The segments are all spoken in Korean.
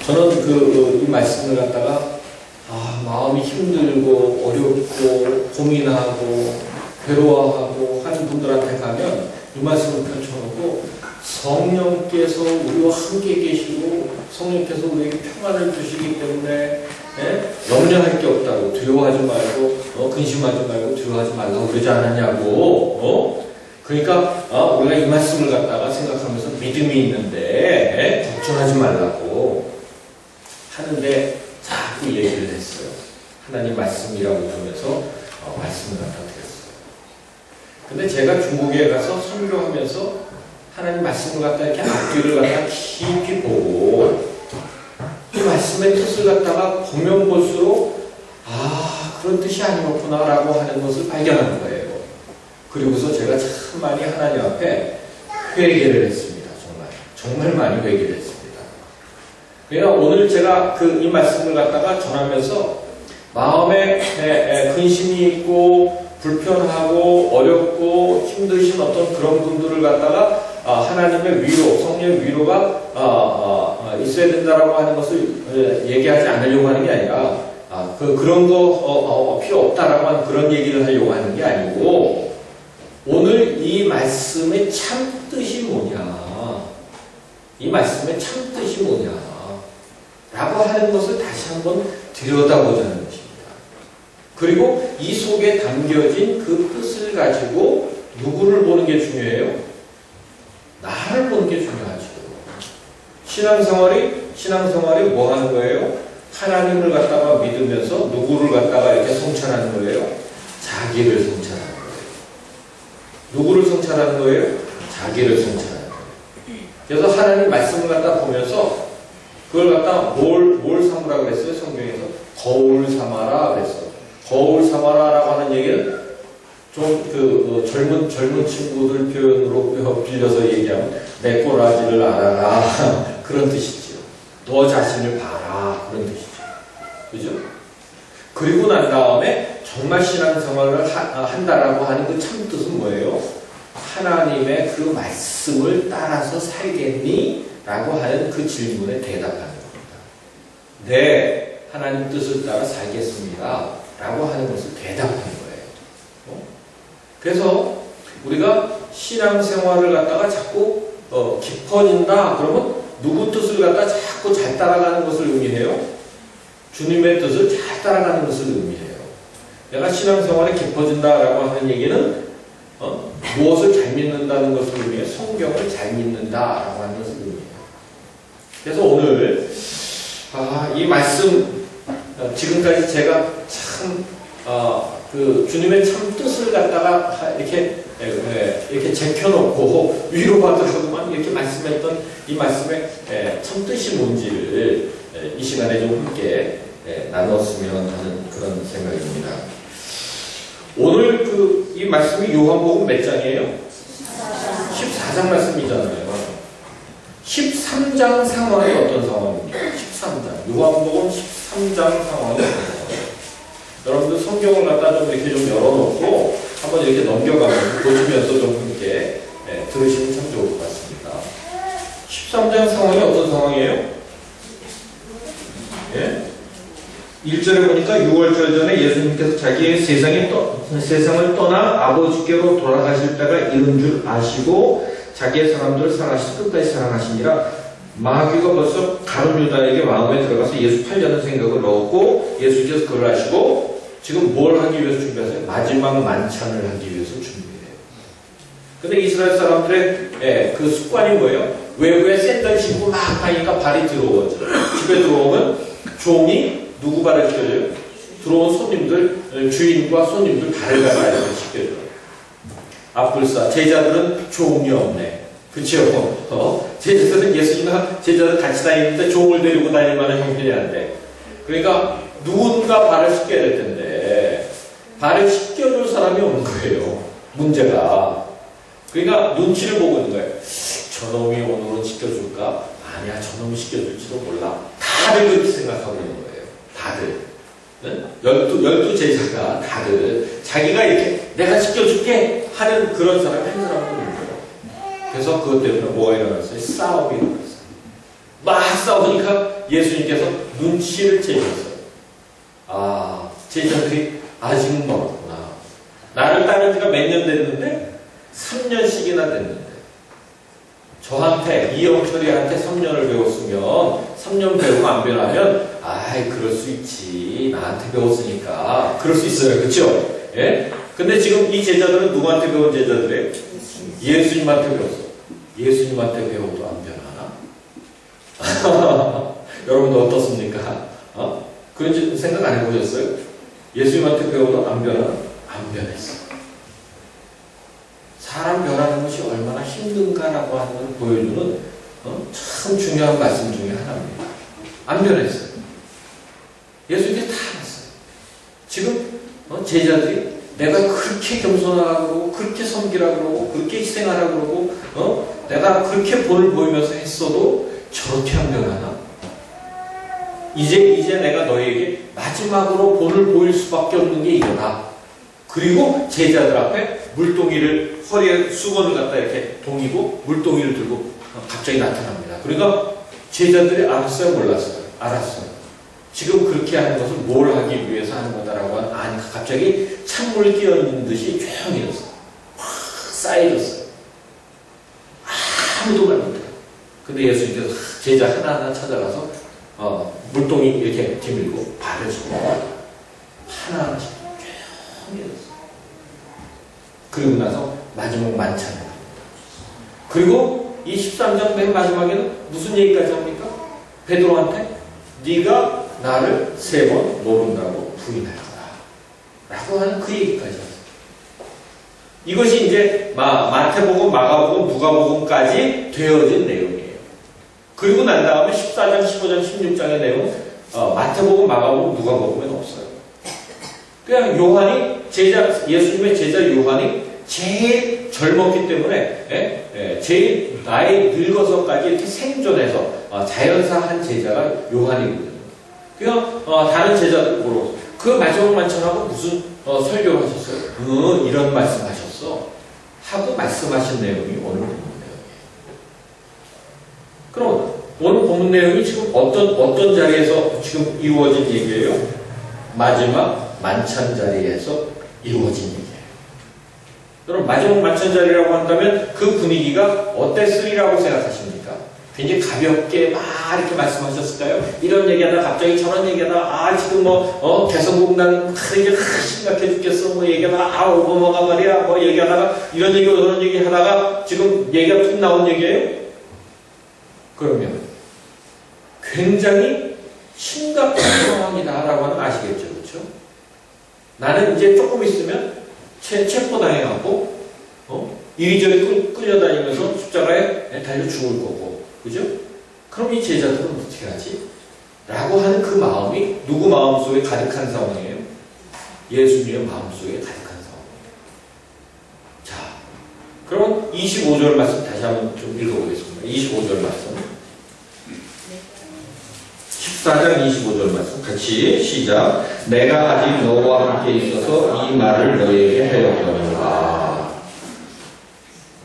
저는 이 말씀을 갖다가 마음이 힘들고 어렵고 고민하고 괴로워하고 하는 분들한테 가면 이 말씀을 펼쳐놓고 성령께서 우리와 함께 계시고 성령께서 우리에게 평안을 주시기 때문에 염려할 게 없다고 두려워하지 말고 근심하지 말고 두려워하지 말라고 그러지 않았냐고 그러니까 우리가 이 말씀을 갖다가 생각하면서 믿음이 있는데 걱정하지 말라고 하는데 자꾸 얘기를 했어요. 하나님 말씀이라고 그러면서 말씀을 갖다 드렸어요. 근데 제가 중국에 가서 설교하면서 하나님 말씀을 갖다 이렇게 앞뒤를 갖다 깊이 보고 이 말씀의 뜻을 갖다가 보면 볼수록 그런 뜻이 아니었구나 라고 하는 것을 발견하는 거예요. 그리고서 제가 참 많이 하나님 앞에 회개를 했습니다. 정말 많이 회개를 했습니다. 그러니까 오늘 제가 이 말씀을 갖다가 전하면서 마음에 근심이 있고 불편하고 어렵고 힘드신 어떤 그런 분들을 갖다가 하나님의 위로, 성령의 위로가 있어야 된다라고 하는 것을 얘기하지 않으려고 하는 게 아니라 그런 거 필요 없다라고 하는 그런 얘기를 하려고 하는 게 아니고 오늘 이 말씀의 참 뜻이 뭐냐, 이 말씀의 참 뜻이 뭐냐 라고 하는 것을 다시 한번 들여다보자는 것입니다. 그리고 이 속에 담겨진 그 뜻을 가지고 누구를 보는 게 중요해요? 나를 보는 게 중요하죠. 신앙생활이 뭐 하는 거예요? 하나님을 갖다가 믿으면서 누구를 갖다가 이렇게 성찬하는 거예요? 자기를 성찬하는 거예요. 누구를 성찬하는 거예요? 자기를 성찬하는 거예요. 그래서 하나님 말씀을 갖다 보면서 그걸 갖다 뭘 삼으라 그랬어요? 성경에서 거울 삼아라 그랬어요. 거울 삼아라라고 하는 얘기는 좀 젊은 친구들 표현으로 빌려서 얘기하면 내 꼬라지를 알아라 그런 뜻이죠. 너 자신을 봐라 그런 뜻이죠. 그죠? 그리고 난 다음에 정말 신앙생활을 한다라고 하는 그 참 뜻은 뭐예요? 하나님의 그 말씀을 따라서 살겠니? 라고 하는 그 질문에 대답하는 겁니다. 네, 하나님 뜻을 따라 살겠습니다. 라고 하는 것을 대답하는 거예요. 그래서 우리가 신앙생활을 갖다가 자꾸 깊어진다 그러면 누구 뜻을 갖다가 자꾸 잘 따라가는 것을 의미해요? 주님의 뜻을 잘 따라가는 것을 의미해요. 내가 신앙생활이 깊어진다라고 하는 얘기는 무엇을 잘 믿는다는 것을 의미해요? 성경을 잘 믿는다라고 하는 것을 의미해요. 그래서 오늘 이 말씀 지금까지 제가 참 주님의 참 뜻을 갖다가 이렇게 제켜놓고 위로받으라고만 이렇게 말씀했던 이 말씀의 참 뜻이 뭔지를 이 시간에 좀 함께 나눴으면 하는 그런 생각입니다. 오늘 이 말씀이 요한복음 몇 장이에요? 14장 말씀이잖아요. 13장 상황이 어떤 상황입니까? 13장. 요한복음 13장 상황이 어떤 상황이에요? 여러분들 성경을 갖다 좀 이렇게 좀 열어놓고 한번 이렇게 넘겨가면서 보시면서 좀 이렇게 들으시면 참 좋을 것 같습니다. 13장 상황이 어떤 상황이에요? 1절에 보니까 6월절 전에 예수님께서 자기의 세상을 떠나 아버지께로 돌아가실 때가 이른 줄 아시고 자기의 사람들을 사랑하시고 끝까지 사랑하시니라. 마귀가 벌써 가룟 유다에게 마음에 들어가서 예수 팔려는 생각을 넣었고 예수께서 그걸 아시고 지금 뭘 하기 위해서 준비하세요? 마지막 만찬을 하기 위해서 준비해요. 근데 이스라엘 사람들의 그 습관이 뭐예요? 외부에 샌들 신고 막 하니까 발이 들어오죠. 집에 들어오면 종이 누구 발을 씻겨줘요? 들어온 손님들, 주인과 손님들 발을 갈아야 씻겨줘요. 앞불사. 제자들은 종이 없네. 그쵸? 제자들은 예수님과 제자들 같이 다니는데 종을 데리고 다닐 만한 형편이 안 돼. 그러니까 누군가 발을 씻겨야 될 텐데 발을 씻겨줄 사람이 없는 거예요. 문제가. 그러니까 눈치를 보고 있는 거예요. 저놈이 오늘은 씻겨줄까? 아니야, 저놈이 씻겨줄지도 몰라. 다들 그렇게 생각하고 있는 거예요. 다들. 네? 12 다들 자기가 이렇게 내가 씻겨줄게 하는 그런 사람이 한 사람도 없는 거예요. 그래서 그것 때문에 뭐가 일어났어요? 싸움이 일어났어요. 막 싸우니까 예수님께서 눈치를 채셨어요. 아, 제자들이 아직은 멀었구나. 나를 따른 지가 몇 년 됐는데 3년씩이나 됐는데 저한테 이영철이한테 3년을 배웠으면 3년 배우고 안 변하면 아이 그럴 수 있지. 나한테 배웠으니까 그럴 수 있어요. 그렇죠? 예? 근데 지금 이 제자들은 누구한테 배운 제자들이에요? 예수님한테 배웠어. 예수님한테 배워도 안 변하나? 여러분도 어떻습니까? 그런 생각 안 해보셨어요? 예수님한테 배워도 안 변하나? 안 변했어. 사람 변하는 것이 얼마나 힘든가라고 하는 걸 보여주는 참 중요한 말씀 중에 하나입니다. 안 변했어요. 예수님께서 다 알았어요. 지금 제자들이 내가 그렇게 겸손하라고 그러고 그렇게 섬기라고 그러고 그렇게 희생하라고 그러고 내가 그렇게 본을 보이면서 했어도 저렇게 안 변하나? 이제 내가 너에게 마지막으로 본을 보일 수밖에 없는 게 이거다. 그리고 제자들 앞에 물동이를 허리에 수건을 갖다 이렇게 동이고 물동이를 들고 갑자기 나타납니다. 그러니까 제자들이 알았어요? 몰랐어요? 알았어요. 지금 그렇게 하는 것은 뭘 하기 위해서 하는 거다라고 아니까 갑자기 찬물 끼얹는 듯이 조용해졌어요. 확 쌓여졌어요. 아무도 말 못해요. 근데 예수님께서 제자 하나하나 찾아가서 물동이 이렇게 뒤밀고 발을 짚고 하나하나씩 조용해졌어요. 그리고 나서 마지막 만찬을 합니다. 그리고 이 13장 맨 마지막에는 무슨 얘기까지 합니까? 베드로한테 네가 나를 3번 모른다고 부인할 거다 라고 하는 그 얘기까지 하세요. 이것이 이제 마태복음, 마가복음, 누가복음까지 되어진 내용이에요. 그리고 난 다음에 14장, 15장, 16장의 내용은 마태복음, 마가복음, 누가복음에는 없어요. 그냥 요한이 예수님의 제자 요한이 제일 젊었기 때문에 제일 나이 늙어서까지 이렇게 생존해서 자연사 한 제자가 요한이거든요. 그냥 다른 제자들 물어봤어요. 그 마지막 만찬하고 무슨 설교를 하셨어요? 이런 말씀하셨어. 하고 말씀하신 내용이 오늘 본문 내용이에요. 그럼 오늘 본문 내용이 지금 어떤 자리에서 지금 이루어진 얘기예요? 마지막 만찬 자리에서 이루어진 얘기예요. 여러분 마지막 만찬 자리라고 한다면 그 분위기가 어땠으리라고 생각하십니까? 굉장히 가볍게 막 이렇게 말씀하셨을까요? 이런 얘기하다 갑자기 저런 얘기하다 지금 개성공단 이게 심각해 죽겠어 얘기하다가 오바마가 말이야 얘기하다가 이런 얘기고 저런 얘기 하다가 지금 얘기가 툭 나온 얘기예요? 그러면 굉장히 심각한 상황이다라고 하는 거 아시겠죠? 그렇죠? 나는 이제 조금 있으면 체포당해갖고 이리저리 끌려다니면서 십자가에 달려 죽을 거고 그죠? 그럼 이 제자들은 어떻게 하지? 라고 하는 그 마음이 누구 마음속에 가득한 상황이에요? 예수님의 마음속에 가득한 상황이에요. 자, 그럼 25절 말씀 다시 한번 좀 읽어보겠습니다. 25절 말씀 14장 25절 말씀 같이 시작. 내가 아직 너와 함께 있어서 이 말을 너에게 하였거니와.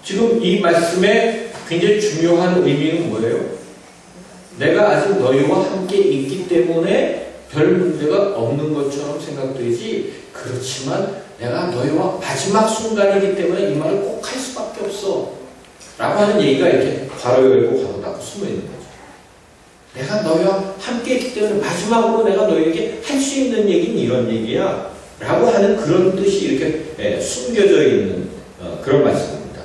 지금 이 말씀의 굉장히 중요한 의미는 뭐예요? 내가 아직 너희와 함께 있기 때문에 별 문제가 없는 것처럼 생각되지 그렇지만 내가 너희와 마지막 순간이기 때문에 이 말을 꼭 할 수밖에 없어 라고 하는 얘기가 이렇게 괄호 열고 괄호 닫고 숨어있는 거죠. 내가 너희와 함께 있기 때문에 마지막으로 내가 너희에게 할 수 있는 얘기는 이런 얘기야 라고 하는 그런 뜻이 이렇게 숨겨져 있는 그런 말씀입니다.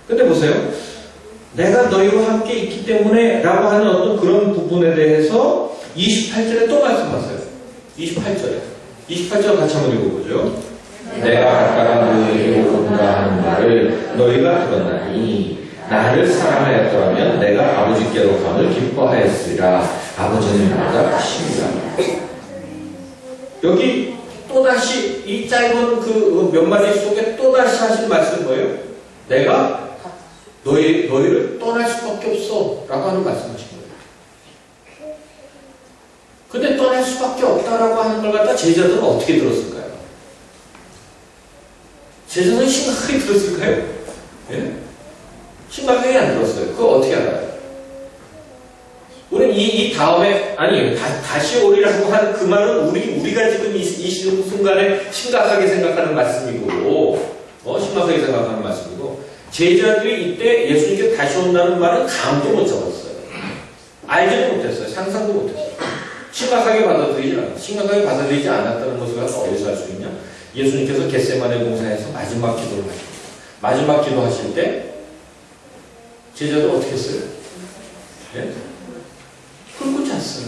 근데 보세요. 내가 너희와 함께 있기 때문에 라고 하는 어떤 그런 부분에 대해서 28절에 또 말씀하세요. 28절 같이 한번 읽어보죠. 내가 아까 너희에게 온다 하는 말을 너희가 들었나니 나를 사랑하였더라면 내가 아버지께로 감을 기뻐하였으리라. 아버지는 나보다 크십니다. 여기 또다시 이 짧은 그 몇 마디 속에 또다시 하신 말씀은 뭐예요? 내가 너희를 떠날 수밖에 없어 라고 하는 말씀하신 거예요. 근데 떠날 수밖에 없다라고 하는 걸 갖다 제자들은 어떻게 들었을까요? 제자들은 심각하게 들었을까요? 예? 심각하게 안 들었어요. 그거 어떻게 알아요? 우리 그럼 이 다음에, 아니, 다시 오리라고 하는 그 말은 우리가 지금 이 순간에 심각하게 생각하는 말씀이고, 심각하게 생각하는 말씀이고, 제자들이 이때 예수님께 다시 온다는 말은 감도 못 잡았어요. 알지도 못했어요. 상상도 못했어요. 심각하게 받아들이지 않았다는 것을 갖고 어디서 알 수 있냐? 예수님께서 겟세마네 공사에서 마지막 기도를 하십니다. 마지막 기도 하실 때, 제자들 어떻게 했어요? 네? 훑고 잤어요.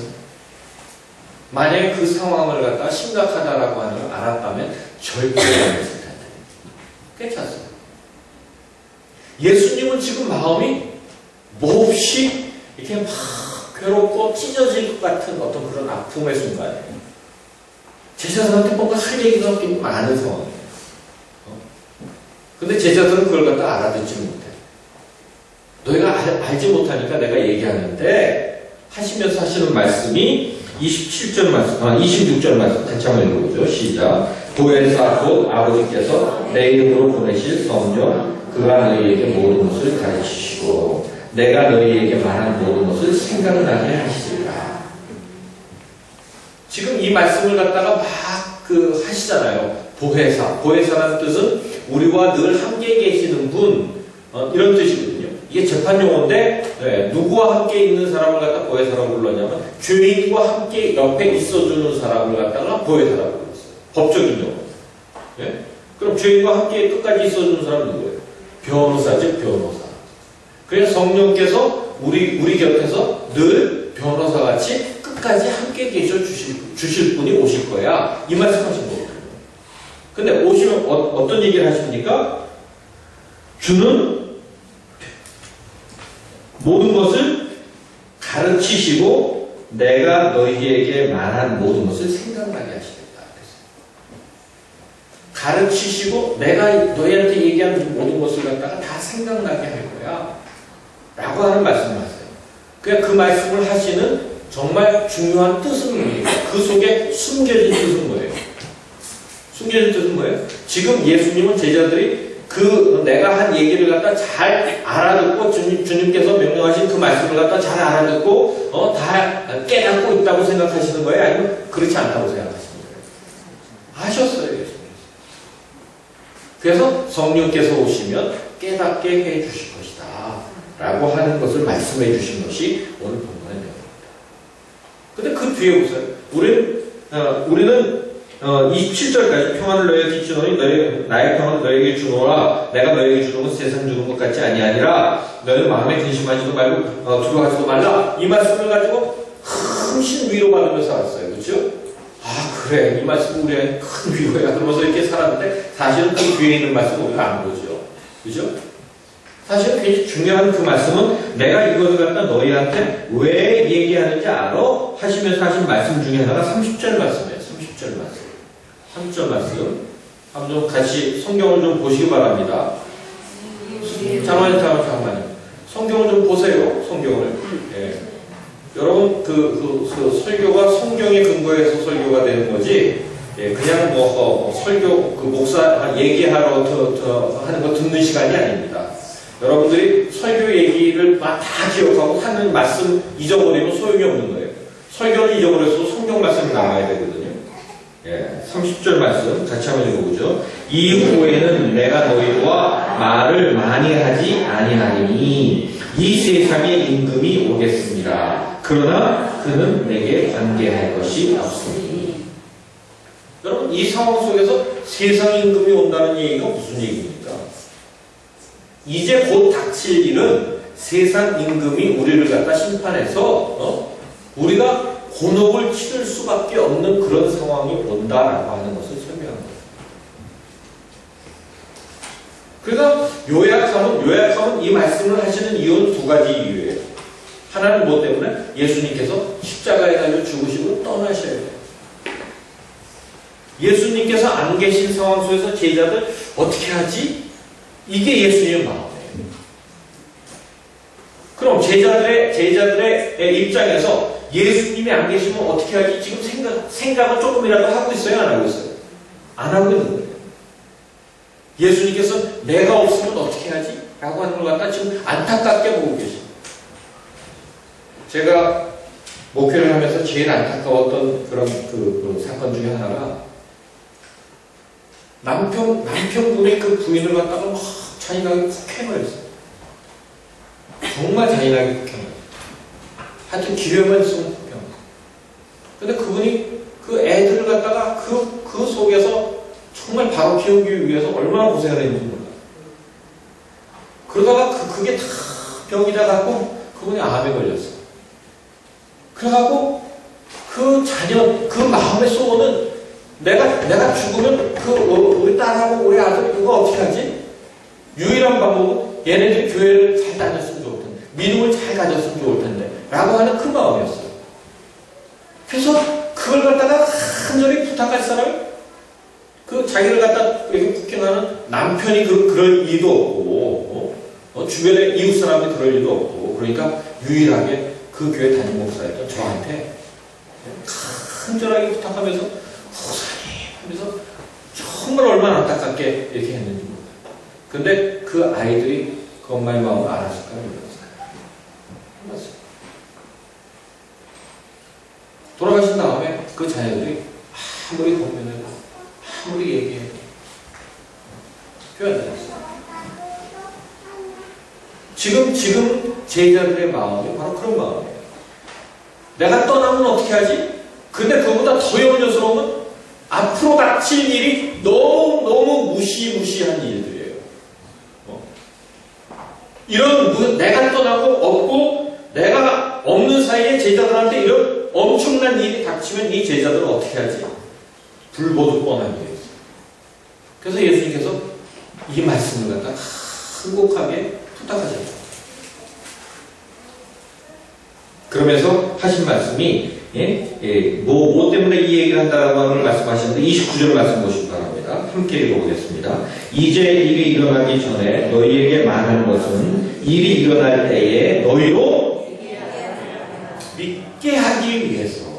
만약에 그 상황을 갖다가 심각하다라고 하는 걸 알았다면 절대 안 했을 텐데. 꽤 잤어요. 예수님은 지금 마음이 몹시 이렇게 막 괴롭고 찢어질 것 같은 어떤 그런 아픔의 순간에 제자들한테 뭔가 할 얘기가 많은 상황이에요. 근데 제자들은 그걸 갖다 알아듣지 못해. 너희가 알지 못하니까 내가 얘기하는데 하시면서 하시는 말씀이 26절 말씀 같이 한번 읽어보죠. 시작. 보혜사 곧 아버지께서 내 이름으로 보내실 성령 그가 너희에게 모든 것을 가르치시고 내가 너희에게 말한 모든 것을 생각나게 하시리라. 지금 이 말씀을 갖다가 막 하시잖아요. 보혜사라는 뜻은 우리와 늘 함께 계시는 분, 이런 뜻이거든요. 이게 재판 용어인데 누구와 함께 있는 사람을 갖다 보혜사라고 불렀냐면 죄인과 함께 옆에 있어주는 사람을 갖다가 보혜사라고 불렀어요. 법적인 용어. 네? 그럼 죄인과 함께 끝까지 있어주는 사람은 누구예요? 변호사죠, 변호사. 그래서 성령께서 우리 곁에서 늘 변호사같이 끝까지 함께 계셔 주실 분이 오실 거야. 이 말씀하신 거거든요. 근데 오시면 어떤 얘기를 하십니까? 주는 모든 것을 가르치시고 내가 너희에게 말한 모든 것을 생각나게 하시겠다. 가르치시고 내가 너희한테 얘기한 모든 것을 갖다가 다 생각나게 할 거야. 라고 하는 말씀을 하세요. 그러니까 그 말씀을 하시는 정말 중요한 뜻은 뭐예요? 그 속에 숨겨진 뜻은 뭐예요? 숨겨진 뜻은 뭐예요? 지금 예수님은 제자들이 내가 한 얘기를 갖다 잘 알아듣고 주님께서 명령하신 그 말씀을 갖다 잘 알아듣고 다 깨닫고 있다고 생각하시는 거예요? 아니면 그렇지 않다고 생각하시는 거예요? 아셨어요, 예수님. 그래서 성령께서 오시면 깨닫게 해 주실 것이다 라고 하는 것을 말씀해 주신 것이 오늘 본문의 내용입니다. 근데 그 뒤에 보세요. 우리는 27절까지 평안을 너희에게 주노니 나의 평안을 너희에게 주노라. 내가 너희에게 주는 건 세상 주는 것 같이 아니하니라. 너희는 마음에 근심하지도 말고 두려워하지도 말라. 이 말씀을 가지고 큰 위로받으며 살았어요. 그렇죠? 아 그래 이 말씀 우리의 큰 위로야. 그러면서 이렇게 살았는데 사실은 그 뒤에 있는 말씀은 우리가 안 보죠. 그렇죠? 사실은 굉장히 중요한 그 말씀은 내가 이것을 갖다 너희한테 왜 얘기하는지 알아? 하시면서 하신 말씀 중에 하나가 30절 말씀이에요. 30절 말씀. 3절 말씀. 한번 좀 같이 성경을 좀 보시기 바랍니다. 잠깐만요. 성경을 좀 보세요. 성경을. 예. 여러분, 설교가 성경에 근거해서 설교가 되는 거지, 예, 그냥 설교, 목사 얘기하러 하는 거 듣는 시간이 아닙니다. 여러분들이 설교 얘기를 막 다 기억하고 하는 말씀 잊어버리면 소용이 없는 거예요. 설교를 잊어버려서 성경 말씀이 나와야 되거든요. 예, 30절 말씀 같이 한번 읽어보죠. 이후에는 내가 너희와 말을 많이 하지 아니하리니 이 세상의 임금이 오겠습니다. 그러나 그는 내게 관계할 것이 없으니. 여러분 이 상황 속에서 세상 임금이 온다는 얘기가 무슨 얘기입니까? 이제 곧 닥칠 일은 세상 임금이 우리를 갖다 심판해서 우리가 곤혹을 치를 수밖에 없는 그런 상황이 온다라고 하는 것을 설명한 거예요. 그래서 요약하면 이 말씀을 하시는 이유는 두 가지 이유예요. 하나는 뭐 때문에? 예수님께서 십자가에 달려 죽으시고 떠나셔야 돼요. 예수님께서 안 계신 상황 속에서 제자들 어떻게 하지? 이게 예수님의 마음이에요. 그럼 제자들의 입장에서 예수님이 안 계시면 어떻게 하지? 지금 생각을 조금이라도 하고 있어요? 안 하고 있어요? 안 하고 있는 거예요. 예수님께서 내가 없으면 어떻게 하지? 라고 하는 걸 갖다 지금 안타깝게 보고 계십니다. 제가 목회를 하면서 제일 안타까웠던 그런 그 사건 중에 하나가 남편분이 그 부인을 갖다가 막 잔인하게 폭행을 했어요. 정말 잔인하게 폭행을 했어요. 하여튼 기회만 있으면 폭행을 했어요. 근데 그분이 그 애들을 갖다가 그 속에서 정말 바로 키우기 위해서 얼마나 고생을 했는지 몰라요. 그러다가 그게 다 병이다 갖고 그분이 암에 걸렸어요. 그래갖고 그 자녀, 그 마음의 소원은 내가 죽으면 우리 딸하고 우리 아들 그거 어떻게 하지? 유일한 방법은 얘네들 교회를 잘 다녔으면 좋을 텐데, 믿음을 잘 가졌으면 좋을 텐데 라고 하는 그 마음이었어요. 그래서 그걸 갖다가 간절히 부탁할 사람이 그 자기를 갖다 폭행하는 남편이 그럴 일도 없고 주변에 이웃 사람이 그럴 일도 없고, 그러니까 유일하게 그 교회 담임 목사였던 저한테 간절하게 부탁하면서 목사님 하면서 정말 얼마나 안타깝게 이렇게 했는지 몰라요. 근데 그 아이들이 그 엄마의 마음을 알았을까요? 몰랐어요. 돌아가신 다음에 그 자녀들이 아무리 고민해도 아무리 얘기해도 표현 안 했어요. 지금 제자들의 마음이 바로 그런 마음이에요. 내가 떠나면 어떻게 하지? 근데 그보다 더 염려스러운 건 앞으로 닥칠 일이 너무 무시무시한 일들이에요. 이런 내가 떠나고 없고 내가 없는 사이에 제자들한테 이런 엄청난 일이 닥치면 이 제자들은 어떻게 하지? 불보듯 뻔한 일이에요. 그래서 예수님께서 이 말씀을 갖다 한곡하게 부탁하셨죠. 그러면서 하신 말씀이 뭐 때문에 이 얘기를 한다고 하는 말씀하시는데 29절 말씀 보시기 바랍니다. 함께 읽어보겠습니다. 이제 일이 일어나기 전에 너희에게 말하는 것은 일이 일어날 때에 너희로 믿게 하기 위해서.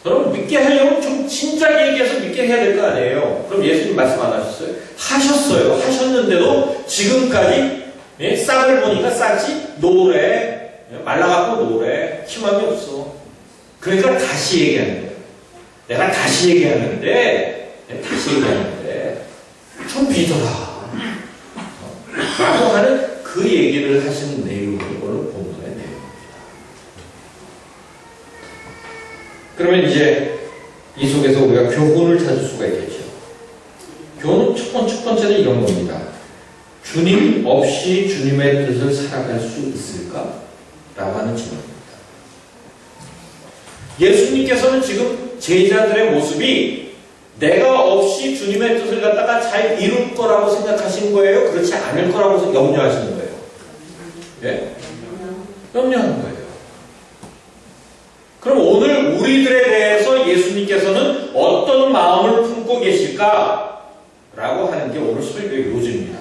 그럼 믿게 하려면 좀 진작에 얘기해서 믿게 해야 될 거 아니에요. 그럼 예수님 말씀 안 하셨어요? 하셨어요. 하셨는데도 지금까지 싹을 보니까 싹이 노래, 말라갖고 노래, 희망이 없어. 그러니까 다시 얘기하는 거예요. 내가 다시 얘기하는데 좀 믿어라 라고 하는 그 얘기를 하시는 내용이 오늘 본문의 내용입니다. 그러면 이제 이 속에서 우리가 교훈을 찾을 수가 있겠죠. 교훈은 첫 번째는 이런 겁니다. 주님 없이 주님의 뜻을 살아갈 수 있을까? 라고 하는 질문입니다. 예수님께서는 지금 제자들의 모습이 내가 없이 주님의 뜻을 갖다가 잘 이룰 거라고 생각하신 거예요? 그렇지 않을 거라고 염려하시는 거예요? 예? 염려하는 거예요. 그럼 오늘 우리들에 대해서 예수님께서는 어떤 마음을 품고 계실까? 라고 하는 게 오늘 설교의 요지입니다.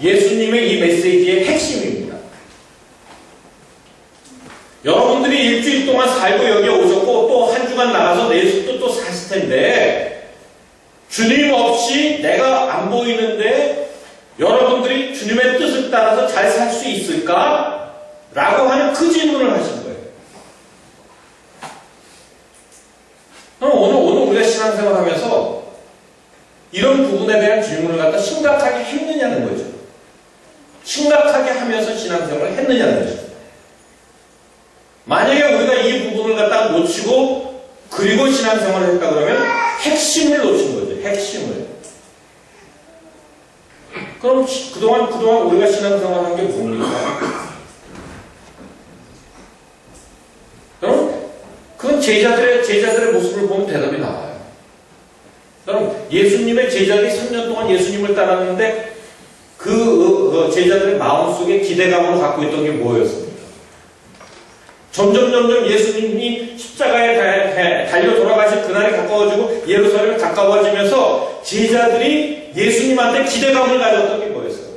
예수님의 이 메시지의 핵심입니다. 여러분들이 일주일 동안 살고 여기 오셨고 또 한 주간 나가서 내일 또 사실 텐데 주님 없이 내가 안 보이는데 여러분들이 주님의 뜻을 따라서 잘 살 수 있을까? 라고 하는 그 질문을 하신 거예요. 그럼 오늘 우리가 신앙생활 하면서 이런 부분에 대한 질문을 갖다 심각하게 했느냐는 거죠. 심각하게 하면서 신앙생활을 했느냐는 거죠. 만약에 우리가 이 부분을 갖다가 놓치고 그리고 신앙생활을 했다 그러면 핵심을 놓친 거죠. 핵심을. 그럼 그동안 우리가 신앙생활한 게 뭡니까? 그럼 그건 제자들의 모습을 보면 대답이 나와요. 그럼 예수님의 제자들이 3년 동안 예수님을 따랐는데 그 제자들의 마음속에 기대감을 갖고 있던 게 뭐였습니까? 점점 예수님이 십자가에 달려 돌아가신 그날이 가까워지고 예루살렘이 가까워지면서 제자들이 예수님한테 기대감을 가졌던 게 뭐였어요?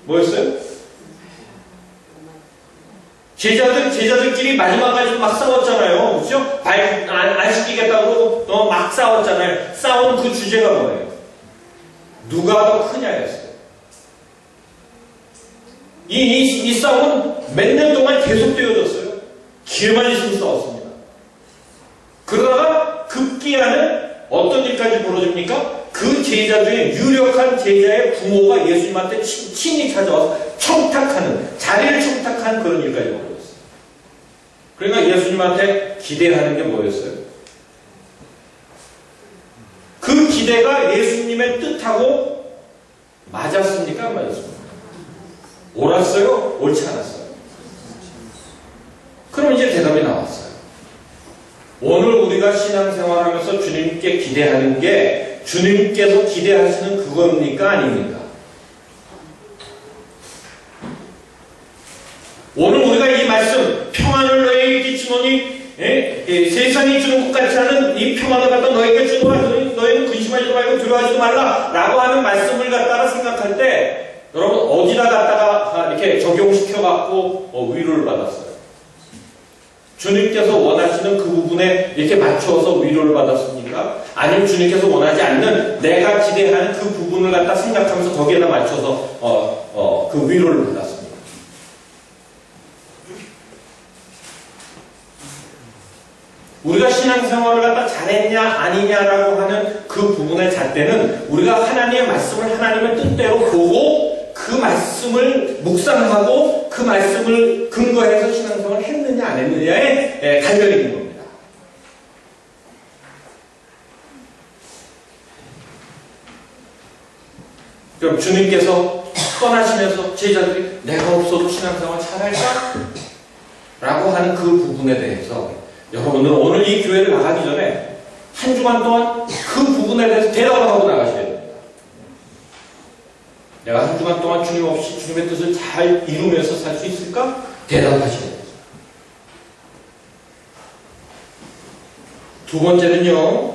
뭐였어요? 제자들끼리 마지막까지 막 싸웠잖아요. 그죠? 안 시키겠다고 그러고 막 싸웠잖아요. 싸운 그 주제가 뭐예요? 누가 더 크냐였어요. 이 싸움은 몇 년 동안 계속되어졌어요. 기회만 있으면 싸웠습니다. 그러다가 급기야는 어떤 일까지 벌어집니까? 그 제자 중에 유력한 제자의 부모가 예수님한테 친히 찾아와서 청탁하는, 자리를 청탁한 그런 일까지 벌어졌어요. 그러니까 예수님한테 기대하는 게 뭐였어요? 그 기대가 예수님의 뜻하고 맞았습니까? 안 맞았습니까? 옳았어요? 옳지 않았어요? 그럼 이제 대답이 나왔어요. 오늘 우리가 신앙생활하면서 주님께 기대하는 게 주님께서 기대하시는 그겁니까? 아닙니까? 오늘 우리가 이 말씀, 평안을 너희에게 끼치노니 세상이 주는 것 같지 않은 이 평안을 갖다 너희에게 주노라. 너희는 근심하지도 말고 두려워하지도 말라 라고 하는 말씀을 갖다가 생각할 때 여러분 어디다 갖다가 이렇게 적용시켜 갖고 위로를 받았어요? 주님께서 원하시는 그 부분에 이렇게 맞추어서 위로를 받았습니까? 아니면 주님께서 원하지 않는 내가 기대하는 그 부분을 갖다 생각하면서 거기에다 맞춰서 그 위로를 받았습니까? 우리가 신앙생활을 갖다 잘했냐 아니냐라고 하는 그 부분의 잣대는 우리가 하나님의 말씀을 하나님의 뜻대로 보고 그 말씀을 묵상하고 그 말씀을 근거해서 신앙생활을 했느냐 안 했느냐의 갈등이 있는 겁니다. 그럼 주님께서 떠나시면서 제자들이 내가 없어도 신앙생활 잘할까? 라고 하는 그 부분에 대해서 여러분들은 오늘 이 교회를 나가기 전에 한 주간 동안 그 부분에 대해서 대답을 하고 나가셔야 됩니다. 내가 한 주간 동안 주님 없이 주님의 뜻을 잘 이루면서 살 수 있을까? 대답하셔야 됩니다. 두 번째는요.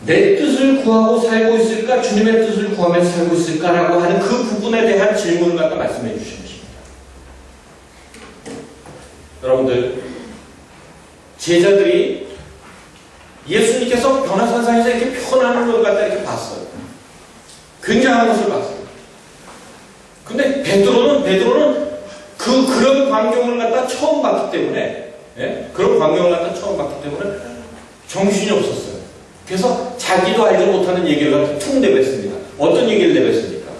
내 뜻을 구하고 살고 있을까? 주님의 뜻을 구하며 살고 있을까라고 하는 그 부분에 대한 질문을 갖다 말씀해 주시는 것입니다. 여러분들, 제자들이 예수님께서 변화산상에서 이렇게 표현하는 걸 갖다 이렇게 봤어요. 굉장한 것을 봤어요. 근데 베드로는 그런 광경을 갖다 처음 봤기 때문에, 그런 광경을 갖다 처음 봤기 때문에 정신이 없었어요. 그래서 자기도 알지 못하는 얘기를 갖다 툭 내뱉습니다. 어떤 얘기를 내뱉습니까?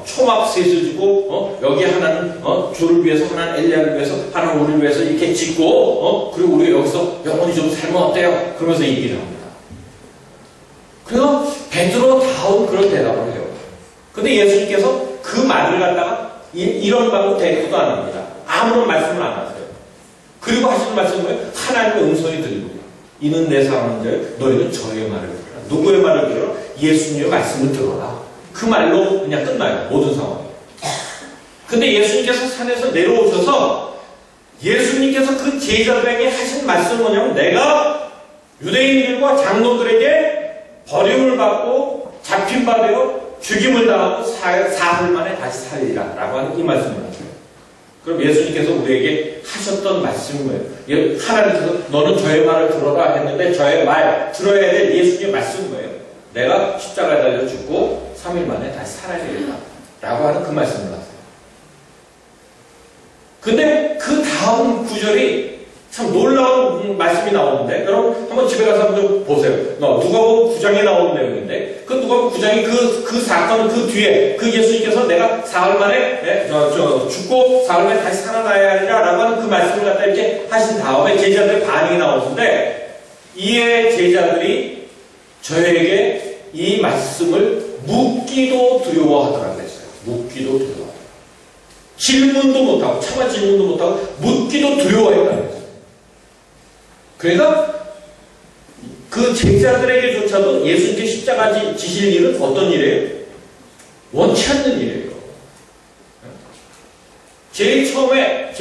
초막 셋을 주고 여기 하나는 주를 위해서, 하나는 엘리야를 위해서, 하나는 우리를 위해서 이렇게 짓고 그리고 우리가 여기서 영원히 좀 살면 어때요? 그러면서 얘기를 합니다. 그래서 베드로다운 그런 대답을 해요. 근데 예수님께서 그 말을 갖다가 이런 방법 대꾸도 안 합니다. 아무런 말씀을 안 하세요. 그리고 하시는 말씀은 뭐예요? 하나님의 음성이 들리고 이는 내 사랑하는 자여 너희는 저의 말을 들어라. 누구의 말을 들어라? 예수님의 말씀을 들어라. 그 말로 그냥 끝나요. 모든 상황이. 근데 예수님께서 산에서 내려오셔서 예수님께서 그 제자들에게 하신 말씀은 뭐냐면 내가 유대인들과 장로들에게 버림을 받고 잡힌 바 되어 죽임을 당하고 사흘 만에 다시 살리라 라고 하는 이 말씀을 하세요. 그럼 예수님께서 우리에게 하셨던 말씀이 뭐예요? 하나님께서 너는 저의 말을 들어라 했는데 저의 말 들어야 될 예수님의 말씀은 뭐예요? 내가 십자가에 달려 죽고 3일 만에 다시 살아야 되겠다 라고 하는 그 말씀을 하세요. 근데 그 다음 구절이 참 놀라운 말씀이 나오는데 여러분 한번 집에 가서 한번 보세요. 누가복음 9장에 나오는 내용인데 그 누가복음 9장이 그 사건 그 뒤에 그 예수님께서 내가 사흘 만에 죽고 사흘 만에 다시 살아나야 하리라 라고 하는 그 말씀을 갖다 이렇게 하신 다음에 제자들의 반응이 나오는데 이에 제자들이 저에게 이 말씀을 묻기도 두려워하더라고 했어요. 묻기도 두려워. 질문도 못하고 차마 질문도 못하고 묻기도 두려워했다고 했어요. 그러니까 그 제자들에게조차도 예수님께 십자가 지실 일은 어떤 일이에요? 원치 않는 일이에요. 제일 처음에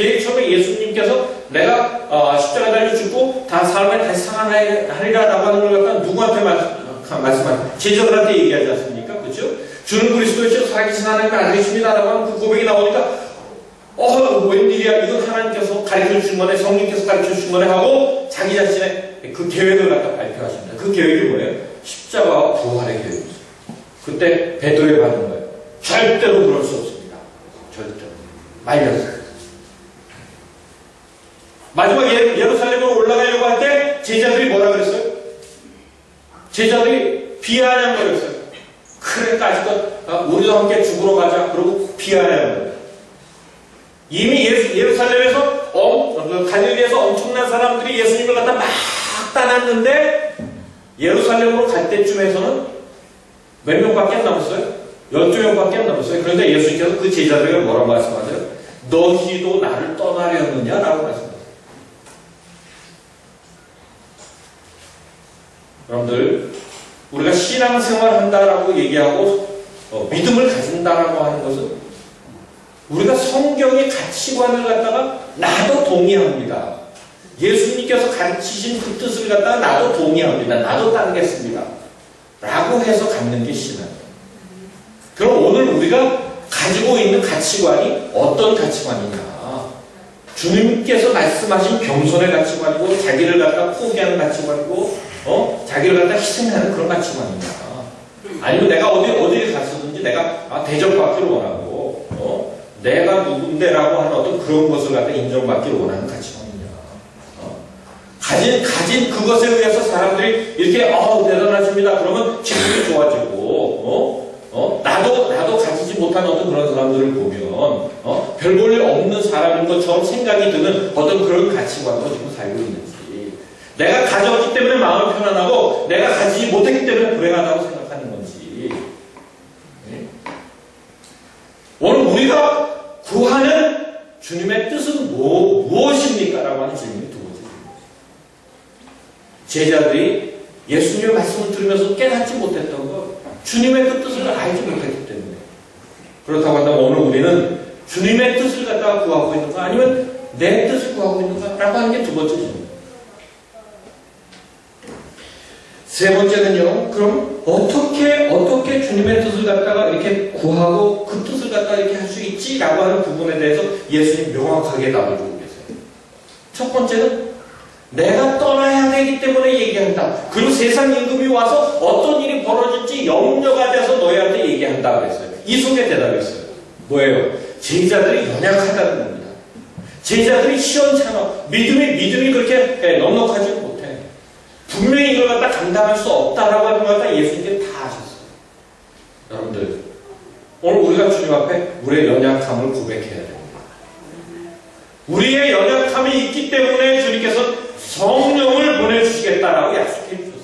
예수님께서 내가 십자가 달려 죽고 다 사흘에 다시 살아나리라 라고 하는 걸 갖다 누구한테 말씀하세요? 제자들한테 얘기하지 않습니까? 그렇죠? 주는 그리스도이시여 살아계신 하나님의 아들이십니다 라고 하는 그 고백이 나오니까 웬일이야? 이건 하나님께서 가르쳐 주신 거네, 성령께서 가르쳐 주신 거네 하고 자기 자신의 그 계획을 갖다 발표하십니다. 그 계획이 뭐예요? 십자가와 부활의 계획이죠. 그때 베드로의 반응은 뭐예요? 절대로 그럴 수 없습니다. 절대로. 말렸어요. 마지막 예루살렘으로 올라가려고 할 때 제자들이 뭐라 그랬어요? 제자들이 비아냥거렸어요. 그래, 까짓것 우리도 함께 죽으러 가자. 그러고 비아냥거려요. 이미 예루살렘에서 갈릴리에서 엄청난 사람들이 예수님을 갖다 막 따랐는데 예루살렘으로 갈 때쯤에서는 몇 명밖에 안 남았어요? 12명밖에 안 남았어요. 그런데 예수님께서 그 제자들에게 뭐라고 말씀하세요? 너희도 나를 떠나려느냐? 라고 말씀하세요. 여러분들, 우리가 신앙생활 한다라고 얘기하고 믿음을 가진다라고 하는 것은 우리가 성경의 가치관을 갖다가 나도 동의합니다. 예수님께서 가르치신 그 뜻을 갖다가 나도 동의합니다. 나도 따르겠습니다. 라고 해서 갖는 게 신앙이에요. 그럼 오늘 우리가 가지고 있는 가치관이 어떤 가치관이냐? 주님께서 말씀하신 겸손의 가치관이고 자기를 갖다 포기하는 가치관이고 자기를 갖다 희생하는 그런 가치관이냐? 아니면 내가 어디를 갔었든지 내가 대접받기를 원하고 내가 누군데라고 하는 어떤 그런 것을 갖다 인정받기를 원하는 가치관이냐? 가진 그것에 의해서 사람들이 이렇게 대단하십니다. 그러면 기분이 좋아지고 나도 가지지 못한 어떤 그런 사람들을 보면 별 볼 일 없는 사람인 것처럼 생각이 드는 어떤 그런 가치관으로 지금 살고 있는지, 내가 가졌기 때문에 마음이 편안하고 내가 가지지 못했기 때문에 불행하다고 생각하는 건지. 오늘 우리가 구하는 주님의 뜻은 무엇입니까? 라고 하는 질문이 두 번째 질문입니다. 제자들이 예수님의 말씀을 들으면서 깨닫지 못했던 것, 주님의 그 뜻을 알지 못했기 때문에. 그렇다고 한다면 오늘 우리는 주님의 뜻을 갖다가 구하고 있는가, 아니면 내 뜻을 구하고 있는가? 라고 하는 게 두 번째 질문입니다. 세 번째는요, 그럼 어떻게 주님의 뜻을 갖다가 이렇게 구하고 그 뜻을 갖다가 이렇게 할 수 있지? 라고 하는 부분에 대해서 예수님 명확하게 답을 주고 계세요. 첫 번째는 내가 떠나야 되기 때문에 얘기한다. 그리고 세상 임금이 와서 어떤 일이 벌어질지 염려가 돼서 너희한테 얘기한다 그랬어요. 이 속에 대답했어요. 뭐예요? 제자들이 연약하다는 겁니다. 제자들이 시원찮아. 믿음이 그렇게 넉넉하지 못해. 분명히 이걸 갖다 감당할 수 없다라고 하는 걸 갖다 예수님께 다 하셨어요. 여러분들, 오늘 우리가 주님 앞에 우리의 연약함을 고백해야 됩니다. 우리의 연약함이 있기 때문에 주님께서 성령을 보내주시겠다라고 약속해 주셨어요.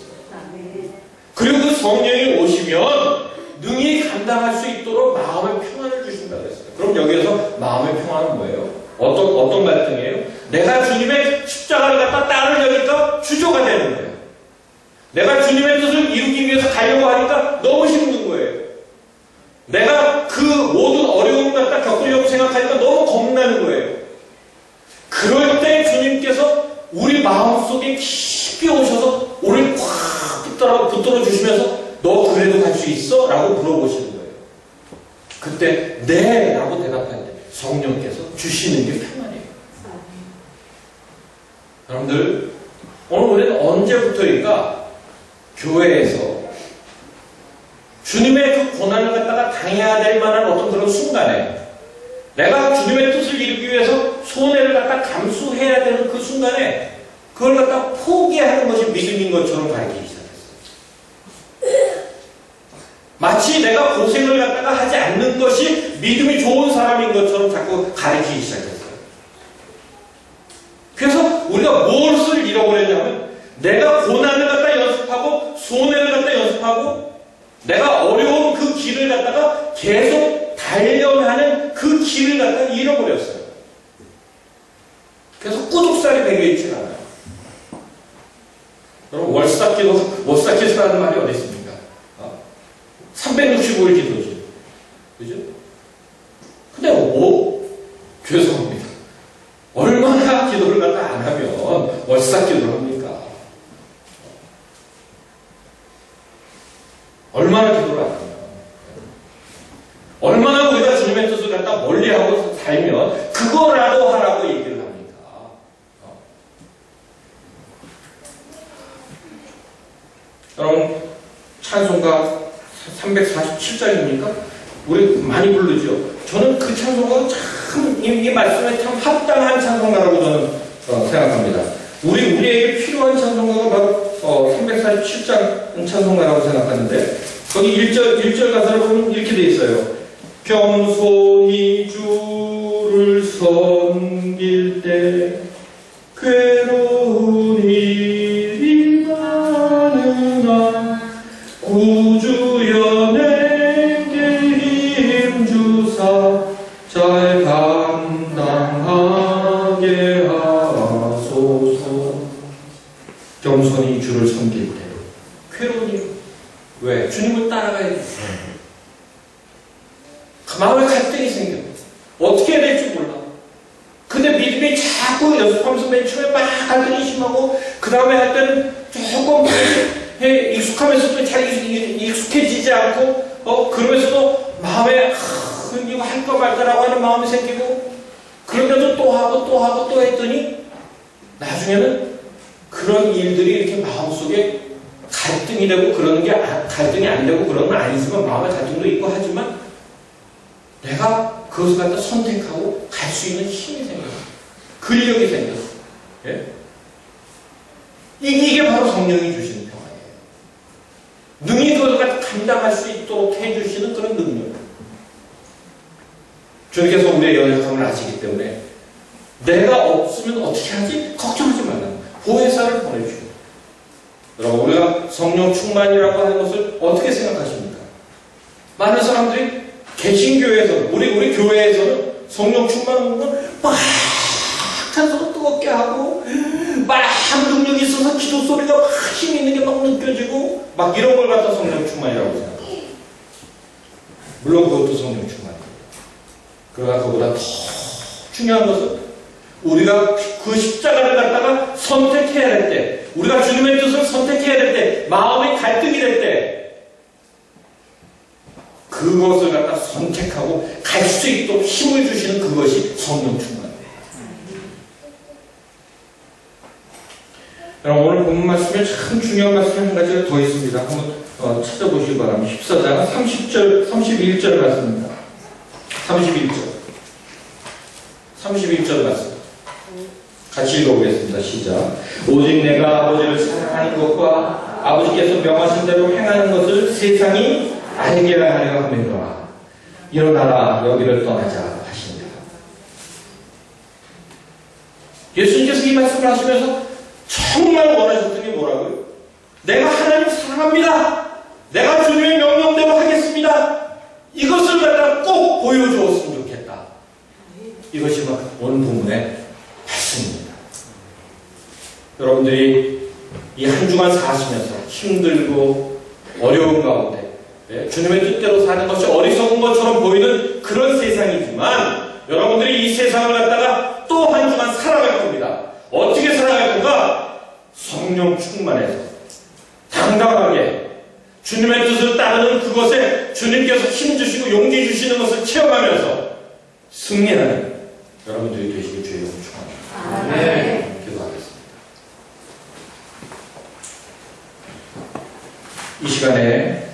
그리고 그 성령이 오시면 능히 감당할 수 있도록 마음의 평안을 주신다고 했어요. 그럼 여기에서 마음의 평안은 뭐예요? 어떤 갈등이에요? 내가 주님의 십자가를 갖다 따르려니까 주저가 되는 거예요. 내가 주님의 뜻을 이루기 위해서 가려고 하니까 너무 힘든 거예요. 내가 그 모든 어려움을 갖다 겪으려고 생각하니까 너무 겁나는 거예요. 그럴 때 주님께서 우리 마음속에 깊이 오셔서 우리를 꽉 붙들어 주시면서 너 그래도 갈 수 있어? 라고 물어보시는 거예요. 그때 네 라고 대답할 때 성령께서 주시는 게 평안해요. 여러분들, 오늘 우리는 언제부터인가 교회에서 주님의 그 고난을 갖다가 당해야 될 만한 어떤 그런 순간에 내가 주님의 뜻을 이루기 위해서 손해를 갖다 감수해야 되는 그 순간에 그걸 갖다 포기하는 것이 믿음인 것처럼 가르치기 시작했어요. 마치 내가 고생을 갖다가 하지 않는 것이 믿음이 좋은 사람인 것처럼 자꾸 가르치기 시작했어요. 그래서 우리가 무엇을 잃어버렸냐면 내가 고난을 갖다 연습하고 손해를 갖다 연습하고 내가 어려운 그 길을 갖다가 계속 달려하는 그 길을 갖다 잃어버렸어요. 그래서 꾸둑살이 배겨있지 않아요. 여러분, 월삭기도라는 말이 어디 있습니까? 365일 기도지. 그죠? 근데 죄송합니다. 얼마나 기도를 갖다 안 하면 월삭기도를 합니까? 얼마나 기도를 안 하면. 얼마나 우리가 주님의 뜻을 갖다 멀리하고 살면 그거라도 하라고 얘기를 합니다. 여러분, 찬송가 347장입니까? 우리 많이 부르죠. 저는 그 찬송가가 참, 이 말씀에 참 합당한 찬송가라고 저는 생각합니다. 우리에게 필요한 찬송가가 바로 347장 찬송가라고 생각하는데, 거기 1절 가사를 보면 이렇게 돼 있어요. 겸손히 주를 섬길 때 괴로운 일이 많으나 구주여 내게 힘주사 잘 감당하게 하소서. 겸손히 주를 섬길 때 괴로운 일. 왜? 주님을 따라가야 돼. 마음에 갈등이 생겨. 어떻게 해야 될지 몰라. 근데 믿음이 자꾸 연습하면서 맨 처음에 막 갈등이 심하고, 그 다음에 할 때는 조금 익숙하면서도 잘 익숙해지지 않고, 그러면서도 마음에, 이거 할까 말까라고 하는 마음이 생기고, 그런데도 또 하고 또 하고 또 했더니, 나중에는 그런 일들이 이렇게 마음속에 갈등이 되고, 그러는 게, 갈등이 안 되고 그런 건 아니지만, 마음에 갈등도 있고 하지만, 내가 그것을 갖다 선택하고 갈 수 있는 힘이 생겼어. 근력이 생겼어. 예? 이게 바로 성령이 주시는 평안이에요. 능히 그것을 갖다 감당할 수 있도록 해주시는 그런 능력. 주님께서 우리의 연약함을 아시기 때문에 내가 없으면 어떻게 하지? 걱정하지 말라. 보혜사를 보내주십니다. 여러분, 우리가 성령 충만이라고 하는 것을 어떻게 생각하십니까? 많은 사람들이 개신교회에서는, 우리 교회에서는 성령 충만한 건 막 찬송을 뜨겁게 하고, 막 능력이 있어서 기도 소리가 막 힘 있는 게 막 느껴지고, 막 이런 걸 갖다 성령 충만이라고 생각해요. 물론 그것도 성령 충만이에요. 그러나 그보다 더 중요한 것은 우리가 그 십자가를 갖다가 선택해야 될 때, 우리가 주님의 뜻을 선택해야 될 때, 마음의 갈등이 될 때, 그것을 갖다 선택하고 갈 수 있도록 힘을 주시는 그것이 성령 충만입니다. 여러분, 오늘 본문 말씀에 참 중요한 말씀이 한 가지가 더 있습니다. 한번 찾아보시기 바랍니다. 14장 31절 말씀입니다. 31절 말씀. 같이 읽어보겠습니다. 시작. 오직 내가 아버지를 사랑하는 것과 아버지께서 명하신 대로 행하는 것을 세상이 알게 하려 함이로라. 일어나라, 여기를 떠나자 하십니다. 예수님께서 이 말씀을 하시면서 정말 원하셨던 게 뭐라고요? 내가 하나님 사랑합니다. 내가 주님의 명령대로 하겠습니다. 이것을 갖다 꼭 보여주었으면 좋겠다. 이것이 오늘 본문의 말씀입니다. 여러분들이 이 한 주간 사시면서 힘들고 어려운 가운데 주님의 뜻대로 사는 것이 어리석은 것처럼 보이는 그런 세상이지만, 여러분들이 이 세상을 갖다가 또 한 주간 살아갈 겁니다. 어떻게 살아갈 건가? 성령 충만해서 당당하게 주님의 뜻을 따르는 그것에 주님께서 힘주시고 용기 주시는 것을 체험하면서 승리하는 여러분들이 되시길 주의 이름으로 축원합니다. 네. 기도하겠습니다. 이 시간에